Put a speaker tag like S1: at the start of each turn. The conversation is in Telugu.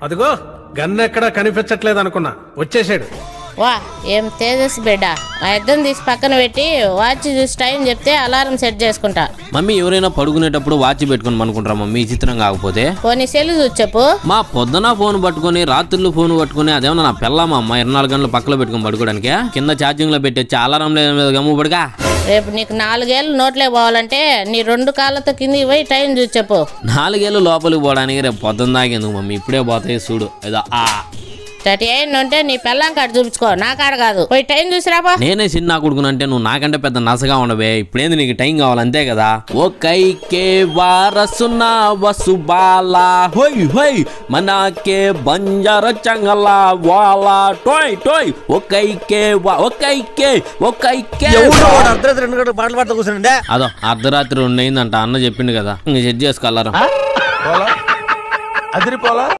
S1: అదిగో గన్ ఎక్కడ కనిపించట్లేదు అనుకున్నా, వచ్చేసాడు.
S2: వా ఏం తేజస్ బిడ్డ. ఆ ఎద్దం తీసి పక్కన పెట్టి వాచ్ చూసి టైం చెప్తే అలారం సెట్ చేసుకుంటా.
S3: మమ్మీ ఎవరైనా పడుకునేటప్పుడు వాచ్ పెట్టుకుని అనుకుంటారా మమ్మీ? చిత్రం కాకపోతే
S2: పోనీ సెల్ చూసి చెప్పు.
S3: మా పొద్దున ఫోన్ పట్టుకుని రాత్రులు ఫోన్ పట్టుకుని అదేమన్నా నా పిల్లమా అమ్మ 24 గంటలు పక్కలో పెట్టుకుని పడుకోవడానికి? కింద ఛార్జింగ్ లో పెట్టే అలారం లేదు గమ్ము పడుగా.
S2: రేపు నీకు 4 ఏళ్ళు నోట్లే పోవాలంటే నీ 2 కాళ్ళతో కిందికి పోయి టైం చూసి చెప్పు.
S3: 4 ఏళ్ళు లోపలికి పోవడానికి రేపు పొద్దున్న దాకేందుకు మమ్మీ? ఇప్పుడే పోతాయి చూడు. ఏదో
S2: 38 ఉంటే నీ పెళ్ళాం కాడ చూపించుకో, నా కాడ కాదు. పోయి టైం చూసిరాబా.
S3: నేనే చిన్న కొడుకునంటే నువ్వు నాకంటే పెద్ద నసగా ఉండవే. ఇప్పుడేంది నీకు టైం కావాలి అంతే కదా? ఓ కైకే వారసునా వసుబాలా హోయ్ హోయ్ మనాకే బంజార చంగలా వాలా టోయ్ టోయ్ ఓ కైకే
S4: అర్ధరాత్రి 2 గంటలు పాటలు పాడుతూ కూర్చుండే.
S3: అదో అర్ధరాత్రి 2 అయిందంట అన్న చెప్పిండు కదా, ఇంక సెట్ చేసుకోవాలరా.
S1: అదిరిపోలా.